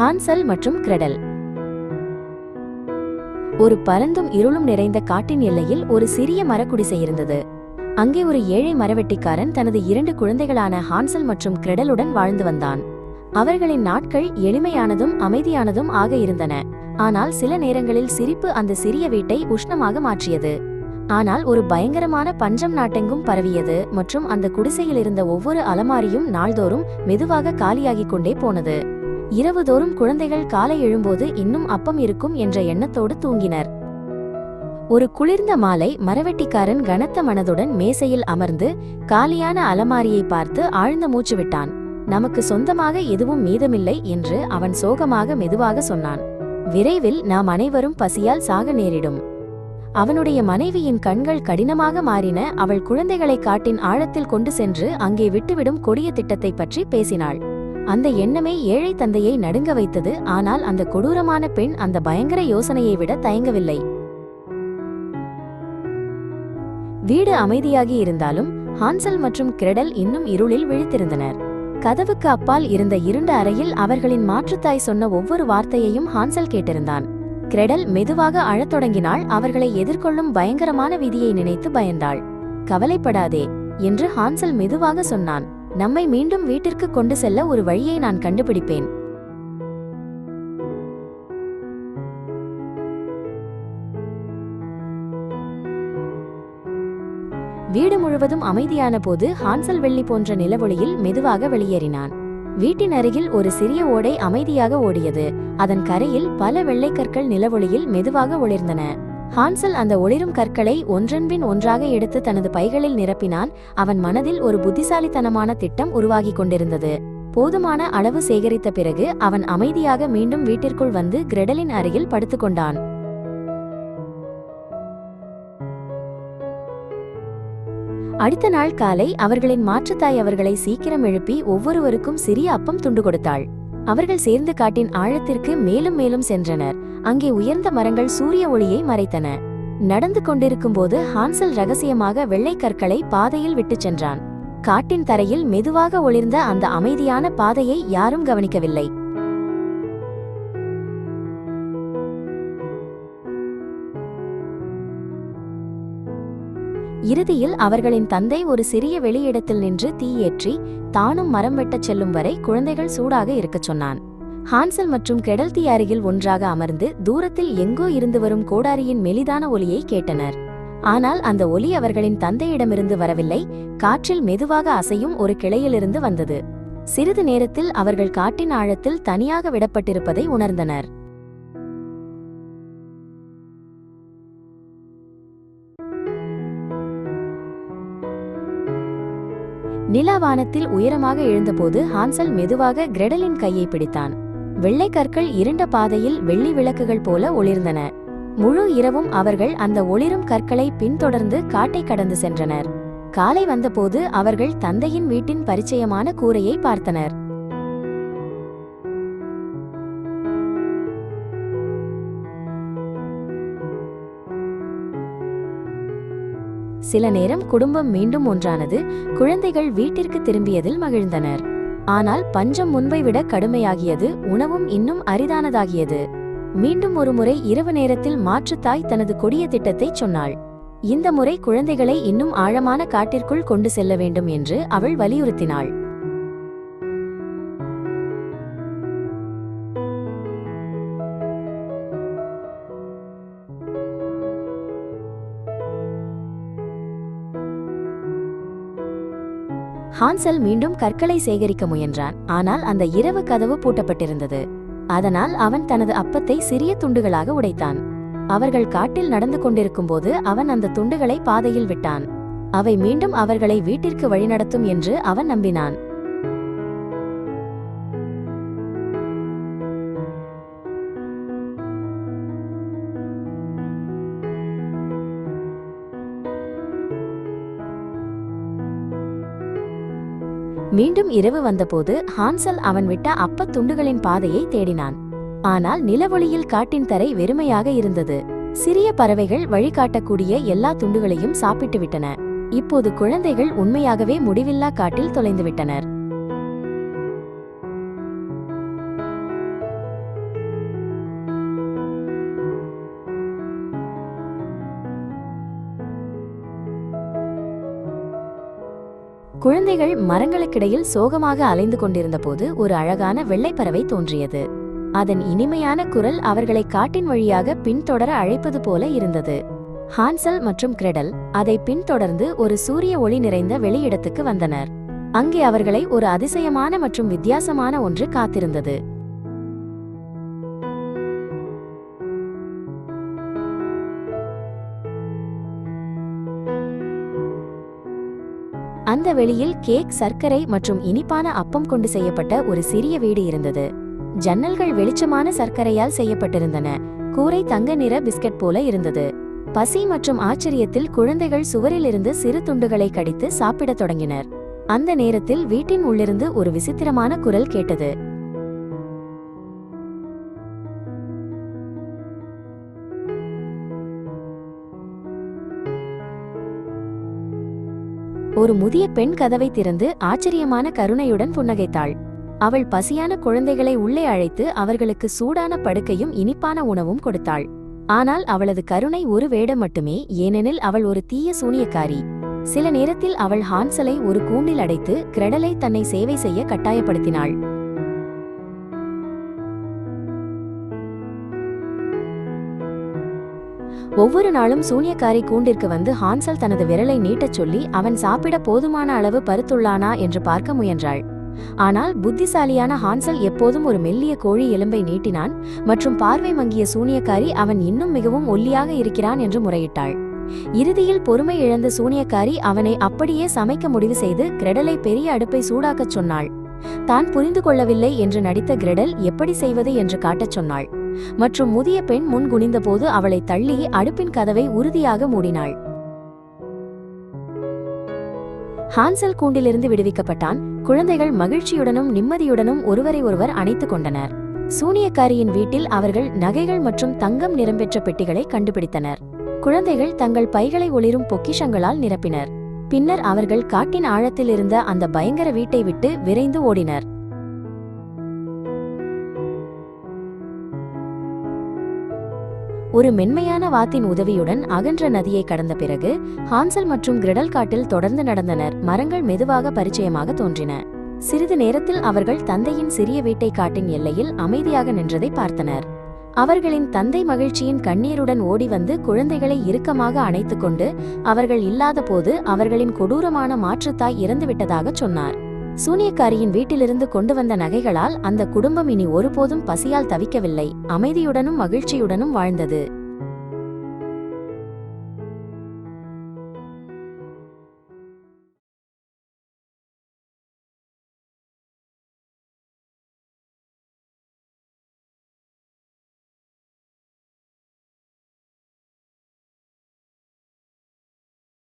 ஹான்சல் மற்றும் கிரெடல். ஒரு பரந்தும் இருளும் நிறைந்த காட்டின் எல்லையில் ஒரு சிறிய மரக்குடிசை இருந்தது. அங்கே ஒரு ஏழை மரவெட்டிக்காரன் தனது 2 குழந்தைகளான ஹான்சல் மற்றும் கிரெடலுடன் வாழ்ந்து வந்தான். அவர்களின் நாட்கள் எளிமையானதும் அமைதியானதும் ஆக இருந்தன. ஆனால் சில நேரங்களில் சிரிப்பு அந்த சிறிய வீட்டை உஷ்ணமாக மாற்றியது. ஆனால் ஒரு பயங்கரமான பஞ்சம் நாட்டெங்கும் பரவியது மற்றும் அந்த குடிசையில் இருந்த ஒவ்வொரு அலமாரியும் நாள்தோறும் மெதுவாக காலியாகிக் கொண்டே போனது. இரவுதோறும் குழந்தைகள் காலை எழும்போது இன்னும் அப்பம் இருக்கும் என்ற எண்ணத்தோடு தூங்கினர். ஒரு குளிர்ந்த மாலை மரவெட்டிக்காரன் கனத்த மனதுடன் மேசையில் அமர்ந்து காலியான அலமாரியை பார்த்து ஆழ்ந்த மூச்சு விட்டான். நமக்கு சொந்தமாக எதுவும் மீதமில்லை என்று அவன் சோகமாக மெதுவாக சொன்னான். விரைவில் நாம் அனைவரும் பசியால் சாக நேரிடும். அவனுடைய மனைவியின் கண்கள் கடினமாக மாறின. அவள் குழந்தைகளை காட்டின் ஆழத்தில் கொண்டு சென்று அங்கே விட்டுவிடும் கொடிய திட்டத்தை பற்றி பேசினாள். அந்த எண்ணமே ஏழை தந்தையை நடுங்க வைத்தது. ஆனால் அந்த கொடூரமான பெண் அந்த பயங்கர யோசனையை விட தயங்கவில்லை. வீடு அமைதியாகி இருந்தாலும் ஹான்சல் மற்றும் கிரெடல் இன்னும் இருளில் விழித்திருந்தனர். கதவுக்கு அப்பால் இருந்த இருண்ட அறையில் அவர்களின் மாற்றுத்தாய் சொன்ன ஒவ்வொரு வார்த்தையையும் ஹான்சல் கேட்டிருந்தான். கிரெடல் மெதுவாக அழத் தொடங்கினாள். அவர்களை எதிர்கொள்ளும் பயங்கரமான விதியை நினைத்து பயந்தாள். கவலைப்படாதே என்று ஹான்சல் மெதுவாக சொன்னான். நம்மை மீண்டும் வீட்டிற்கு கொண்டு செல்ல ஒரு வழியை நான் கண்டுபிடிப்பேன். வீடு முழுவதும் அமைதியான போது ஹான்சல் வெள்ளி போன்ற நிலவொளியில் மெதுவாக வெளியேறினான். வீட்டின் அருகில் ஒரு சிறிய ஓடை அமைதியாக ஓடியது. அதன் கரையில் பல வெள்ளைக்கற்கள் நிலவொளியில் மெதுவாக ஒளிர்ந்தன. ஹான்சல் அந்த ஒளிரும் கற்களை ஒன்றன்பின் ஒன்றாக எடுத்து தனது பைகளில் நிரப்பினான். அவன் மனதில் ஒரு புத்திசாலித்தனமான திட்டம் உருவாகிக் கொண்டிருந்தது. போதுமான அளவு சேகரித்த பிறகு அவன் அமைதியாக மீண்டும் வீட்டிற்குள் வந்து கிரெடலின் அருகில் படுத்துக்கொண்டான். அடுத்த நாள் காலை அவர்களின் மாற்றுத்தாய் அவர்களை சீக்கிரம் எழுப்பி ஒவ்வொருவருக்கும் சிறிய அப்பம் துண்டு கொடுத்தாள். அவர்கள் சேர்ந்து காட்டின் ஆழத்திற்கு மேலும் மேலும் சென்றனர். அங்கே உயர்ந்த மரங்கள் சூரிய ஒளியை மறைத்தன. நடந்து கொண்டிருக்கும் போது ஹான்சல் ரகசியமாக வெள்ளை கற்களை பாதையில் விட்டுச் சென்றான். காட்டின் தரையில் மெதுவாக ஒளிர்ந்த அந்த அமைதியான பாதையை யாரும் கவனிக்கவில்லை. இறுதியில் அவர்களின் தந்தை ஒரு சிறிய வெளியிடத்தில் நின்று தீயேற்றி தானும் மரம் வெட்டச் செல்லும் வரை குழந்தைகள் சூடாக இருக்கச் சொன்னான். ஹான்சல் மற்றும் கிரெடல் தீ அருகில் ஒன்றாக அமர்ந்து தூரத்தில் எங்கோ இருந்து வரும் கோடாரியின் மெலிதான ஒலியை கேட்டனர். ஆனால் அந்த ஒலி அவர்களின் தந்தையிடமிருந்து வரவில்லை. காற்றில் மெதுவாக அசையும் ஒரு கிளையிலிருந்து வந்தது. சிறிது நேரத்தில் அவர்கள் காட்டின் ஆழத்தில் தனியாக விடப்பட்டிருப்பதை உணர்ந்தனர். நிலாவானத்தில் உயரமாக எழுந்தபோது ஹான்சல் மெதுவாக கிரெடலின் கையை பிடித்தான். வெள்ளை கற்கள் இருண்ட பாதையில் வெள்ளி விளக்குகள் போல ஒளிர்ந்தன. முழு இரவும் அவர்கள் அந்த ஒளிரும் கற்களை பின்தொடர்ந்து காட்டை கடந்து சென்றனர். காலை வந்தபோது அவர்கள் தந்தையின் வீட்டின் பரிச்சயமான கூரையை பார்த்தனர். சில நேரம் குடும்பம் மீண்டும் ஒன்றானது. குழந்தைகள் வீட்டிற்கு திரும்பியதில் மகிழ்ந்தனர். ஆனால் பஞ்சம் முன்பை விட கடுமையாகியது. உணவும் இன்னும் அரிதானதாகியது. மீண்டும் ஒரு முறை இரவு நேரத்தில் மாற்றுத்தாய் தனது கொடிய திட்டத்தை சொன்னாள். இந்த முறை குழந்தைகளை இன்னும் ஆழமான காட்டிற்குள் கொண்டு செல்ல வேண்டும் என்று அவள் வலியுறுத்தினாள். ஹான்சல் மீண்டும் கற்களை சேகரிக்க முயன்றான். ஆனால் அந்த இரவு கதவு பூட்டப்பட்டிருந்தது. அதனால் அவன் தனது அப்பத்தை சிறிய துண்டுகளாக உடைத்தான். அவர்கள் காட்டில் நடந்து கொண்டிருக்கும் போது அவன் அந்த துண்டுகளை பாதையில் விட்டான். அவை மீண்டும் அவர்களை வீட்டிற்கு வழிநடத்தும் என்று அவன் நம்பினான். மீண்டும் இரவு வந்தபோது ஹான்சல் அவன் விட்ட அப்பத் துண்டுகளின் பாதையை தேடினான். ஆனால் நிலவொளியில் காட்டின் தரை வெறுமையாக இருந்தது. சிறிய பறவைகள் வழிகாட்டக்கூடிய எல்லா துண்டுகளையும் சாப்பிட்டு விட்டன. இப்போது குழந்தைகள் உண்மையாகவே முடிவில்லா காட்டில் தொலைந்துவிட்டனர். குழந்தைகள் மரங்களுக்கிடையில் சோகமாக அலைந்து கொண்டிருந்தபோது ஒரு அழகான வெள்ளைப்பறவை தோன்றியது. அதன் இனிமையான குரல் அவர்களை காட்டின் வழியாக பின்தொடர அழைப்பது போல இருந்தது. ஹான்சல் மற்றும் கிரெடல் அதை பின்தொடர்ந்து ஒரு சூரிய ஒளி நிறைந்த வெளியிடத்துக்கு வந்தனர். அங்கே அவர்களை ஒரு அதிசயமான மற்றும் வித்தியாசமான ஒன்று காத்திருந்தது. அந்த வெளியில் கேக், சர்க்கரை மற்றும் இனிப்பான அப்பம் கொண்டு செய்யப்பட்ட ஒரு சிறிய வீடு இருந்தது. ஜன்னல்கள் வெளிச்சமான சர்க்கரையால் செய்யப்பட்டிருந்தன. கூரை தங்க நிற பிஸ்கட் போல இருந்தது. பசி மற்றும் ஆச்சரியத்தில் குழந்தைகள் சுவரிலிருந்து சிறு துண்டுகளை கடித்து சாப்பிடத் தொடங்கினர். அந்த நேரத்தில் வீட்டின் உள்ளிருந்து ஒரு விசித்திரமான குரல் கேட்டது. ஒரு முதிய பெண் கதவை திறந்து ஆச்சரியமான கருணையுடன் புன்னகைத்தாள். அவள் பசியான குழந்தைகளை உள்ளே அழைத்து அவர்களுக்கு சூடான படுக்கையும் இனிப்பான உணவும் கொடுத்தாள். ஆனால் அவளது கருணை ஒரு வேடம் மட்டுமே, ஏனெனில் அவள் ஒரு தீய சூனியக்காரி. சில நேரத்தில் அவள் ஹான்சலை ஒரு கூண்டில் அடைத்து கிரெடலை தன்னை சேவை செய்ய கட்டாயப்படுத்தினாள். ஒவ்வொரு நாளும் சூனியக்காரி கூண்டிற்கு வந்து ஹான்சல் தனது விரலை நீட்டச் சொல்லி அவன் சாப்பிட போதுமான அளவு பருத்துள்ளானா என்று பார்க்க முயன்றாள். ஆனால் புத்திசாலியான ஹான்சல் எப்போதும் ஒரு மெல்லிய கோழி எலும்பை நீட்டினான் மற்றும் பார்வை மங்கிய சூனியக்காரி அவன் இன்னும் மிகவும் ஒல்லியாக இருக்கிறான் என்று முறையிட்டாள். இறுதியில் பொறுமை இழந்த சூனியக்காரி அவனை அப்படியே சமைக்க முடிவு செய்து கிரெடலை பெரிய அடுப்பை சூடாக்கச் சொன்னாள். தான் புரிந்து கொள்ளவில்லை என்று நடித்த கிரெடல் எப்படி செய்வது என்று காட்டச் சொன்னாள். மற்றும் முதிய பெண் முன் குனிந்தபோது அவளை தள்ளி அடுப்பின் கதவை உறுதியாக மூடினாள். ஹான்சல் கூண்டிலிருந்து விடுவிக்கப்பட்டான். குழந்தைகள் மகிழ்ச்சியுடனும் நிம்மதியுடனும் ஒருவரை ஒருவர் அணைத்துக் கொண்டனர். சூனியக்காரியின் வீட்டில் அவர்கள் நகைகள் மற்றும் தங்கம் நிறம்பெற்ற பெட்டிகளை கண்டுபிடித்தனர். குழந்தைகள் தங்கள் பைகளை ஒளிரும் பொக்கிஷங்களால் நிரப்பினர். பின்னர் அவர்கள் காட்டின் ஆழத்தில் இருந்த அந்த பயங்கர வீட்டை விட்டு விரைந்து ஓடினர். ஒரு மென்மையான வாத்தின் உதவியுடன் அகன்ற நதியை கடந்த பிறகு ஹான்சல் மற்றும் கிரெடல் காட்டில் தொடர்ந்து நடந்தனர். மரங்கள் மெதுவாக பரிச்சயமாக தோன்றின. சிறிது நேரத்தில் அவர்கள் தந்தையின் சிறிய வீட்டை காட்டின் எல்லையில் அமைதியாக நின்றதை பார்த்தனர். அவர்களின் தந்தை மகிழ்ச்சியின் கண்ணீருடன் ஓடி வந்து குழந்தைகளை இறுக்கமாக அணைத்துக் கொண்டு அவர்கள் இல்லாத போது அவர்களின் கொடூரமான மாற்றுத்தாய் இறந்துவிட்டதாக சொன்னார். சூனியக்காரியின் வீட்டிலிருந்து கொண்டு வந்த நகைகளால் அந்த குடும்பம் இனி ஒருபோதும் பசியால் தவிக்கவில்லை, அமைதியுடனும் மகிழ்ச்சியுடனும் வாழ்ந்தது.